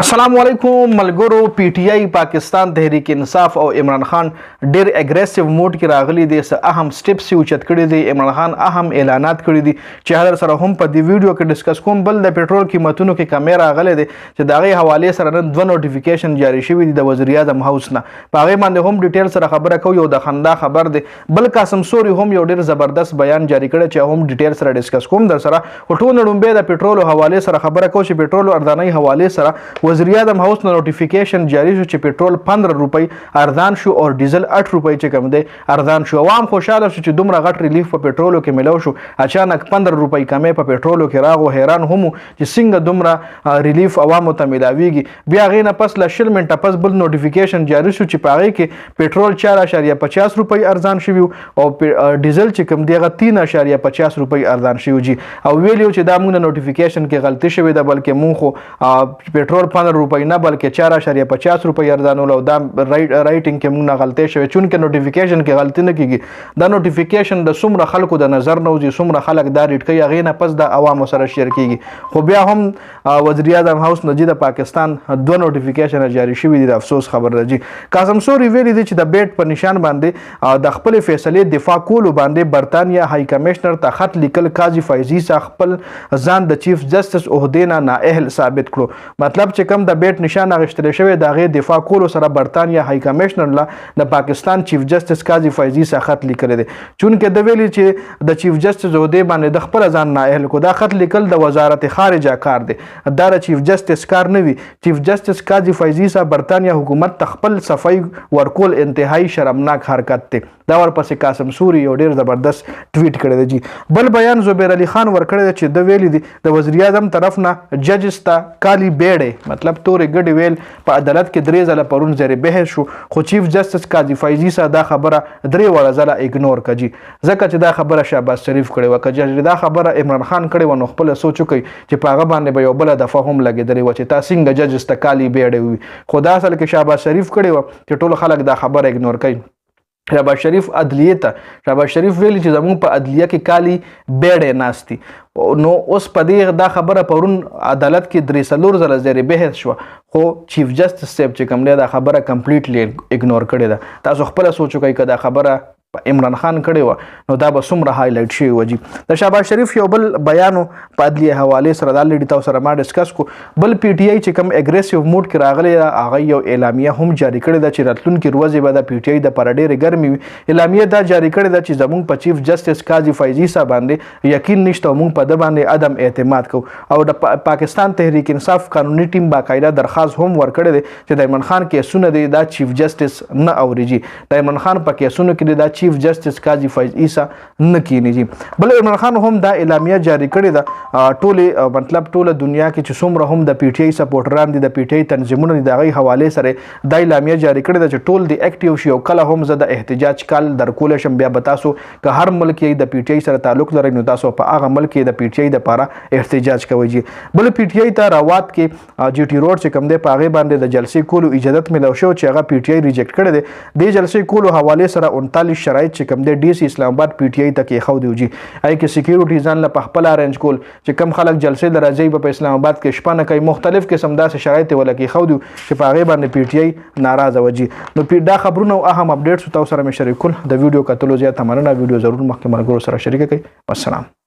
السلام علیکم ملګرو. پی ټی آی پاکستان تحریک انصاف او عمران خان ډیر اګریسیو موډ کې راغلي دي. څه اهم سټیپس یې اوچت کړي دي. عمران خان اهم اعلانات کړي دي چې هغه سره هم په دې ویډیو کې ډسکس کوم. بل د پېټرول قیمتونو کې کمی راغلی دی چې د هغې حوالې سره نن 2 نوټیفیکیشن جاری شوي دي د وزیر اعظم هاوس نه. په هغې باندې هم ډیټیل سره خبره کوو. یو د خندا خبر دی. بل قاسم سوري هم یو ډیر زبردست بیان جاری کړی چې هم ډیټیل سره ډسکس کوم در سره. خو ټول لومبې د پېټرول حوالې سره خبره کوو چې پېټرول ارزانۍ حوالې سره وزیر اعظم هاوس نوټیفیکیشن جاری شو چې پېټرول 15 روپۍ ارزان شو او ډیزل 8 روپۍ چې کوم دی ارزان شو. عوام خوشاله شو چې دومره غټ ریلیف په پېټرولو کې ملو شو. اچانک 15 روپۍ کمی په پېټرولو کې راغو. حیران هم چې څنګه دومره ریلیف عوامو ته ملاویږي. بیا هغې نه پس له 20 منټه پس بل نوټیفیکیشن جاری شو چې په هغې کې پېټرول 4.50 روپۍ ارزان شوي او ډیزل چې کوم دی هغه 3.50 روپۍ ارزان شوي جي. او ویلي چې دا موږ نوټیفیکیشن کې غلطي شوې ده بلکې موږ خو پېټرول 15 روپۍ نه بلکې 4.50 روپۍ ارزانول او دا رایټینګ کې موږ نه غلطي شوې. چونکې نوټیفیکیشن کې غلطي نه کیږي. دا نوټیفیکیشن د څومره خلکو د نظر نه وځي څومره خلک دا ریډ کوي هغې نه پس د عوامو سره شیر کیږي. خو بیا هم وزیر اعظم هاوس نه د پاکستان 2 نوټیفیکیشن جاری شوي دي. د افسوس خبر ده جي. قاسم سوري ویلي دي چې د بیټ په نشان باندې د خپل فیصلې دفاع کولو باندې برطانیه های کمشنر ته خط لیکل قاضي فیضي څخه خپل ځان د چیف جسټس عہدې نه نااهل ثابت کړو. مطلب چې کوم د بیټ نشان اخیستل شوی د هغې دفاع کولو سره برطانیه های کمشنر له د پاکستان چیف جسټس قاضي فیضي څخه خط لیکلی دی. چونکې د ویلي چې د چیف جسټس عہدې باندې د خپل ځان نااهل کو. دا خط لیکل د وزارت خارجه کار دی. دا د چیف جسټس کار نه وي. چیف جسټس قاضي فیضي څخه برطانیه حکومت ته خپل صفای ورکول انتهایی شرمناک حرکت دی. دا ورپسې قاسم سوري یو ډیر زبردست ټویټ کړی دی جی. بل بیان زبیر علي خان ورکړی دی چې د ویلي دی د وزیر اعظم طرف نه ججز ته کالی بیړې مطلب تورې ګډې ویل په عدالت کې 3 ځله پرون زیر بحث شو. خو چیف جسټس قاضي فیضي څخه دا خبره 3 وړه ځله اګنور کړي ځکه چې دا خبره شهباز شریف کړې وه. که جج دا خبره عمران خان کړې وه نو خپله سوچ وکړئ چې په هغه باندې به یو بله دفعه هم لګېدلې وه چې تا څنګه ججز ته کالی بیړې وي. خو دا اصل کې شهباز شریف کړې وه چې ټول خلک دا خبره اګنور کوي. شهباز شریف عدلیې ته شهباز شریف ویلي چې زموږ په عدلیه کې کالی بیړې ناست دي. نو اوس په دې دا خبره پرون عدالت کې 3-4 ځله زیر بحث شوه. خو چیف جسټس صاحب چې کوم دی دا خبره کمپلیټلی اګنور کړې ده. تاسو خپله سوچ وکئ که دا خبره عمران خان کړی وه نو دا به څومره هایلایټ شوی وه جي. د شهباز شریف یو بل بیانو په عدلیې حوالې سره دا لډي تاسو سره ما ډسکس کو. بل پی ټی آی چې کوم اګریسیو موډ کې راغلی ده هغه یو اعلامیه هم جاری کړې ده چې راتلونکي ورځې به د پی ټی آی دپاره ډېرې ګرمې وي. اعلامیه دا جاری کړې ده چې زموږ په چیف جسټس قاضي فیضي صاحب باندې یقین نشته او موږ په ده باندې عدم اعتماد کوو. او د پاکستان تحریک انصاف قانوني ټیم باقاعده درخواست هم ورکړی دی چې د عمران خان کیسونه دی دا چیف جسټس نه اوري جي. د عمران خان په کیسونو کې دی دا چیف جسټس قاضي فیضي څخه نه کینی جي. بل عمران خان هم دا اعلامیه جاری کړې ده. ټولې مطلب ټوله دنیا کې چې څومره هم د پی ټی آی سپورټران دي د پی ټی آی تنظیمونه دي د هغې حوالې سره دا اعلامیه جاری کړې ده چې ټول د اکټیو شي او کله هم زه د احتجاج کال درکولی شم. بیا به تاسو که هر ملک یې د پی ټی آی سره تعلق لرئ نو تاسو په هغه ملک یې د پی ټی آی دپاره احتجاج کوئ جي. بل پی ټی آی ته راوات کې جی ټي روډ چې کوم دی په هغې باندې د جلسې کولو اجازت ملو شو چې هغه پی ټی آی ریجیکټ کړی دی. دې جلسې کولو حوالې سره 39 شرایط چې کوم دی ډي سی اسلام آباد پی ټی آی ته کېښودي وو جي. هغې کې سیکیورټي ځان له په خپله ارینج کول چې کوم خلک جلسې له راځي په اسلام آباد کې شپه نه کوي. مختلف قسم داسې شرایط یې وله کېښودي وو چې په هغې باندې پی ټی آی ناراضه وه جي. نو دا خبرونه او اهم اپډیټس تاسو سره مې شریک کړل. د ویډیو کتلو زیاته مننه. ویډیو ضرور مخکې ملګرو سره شریکه کړئ. والسلام.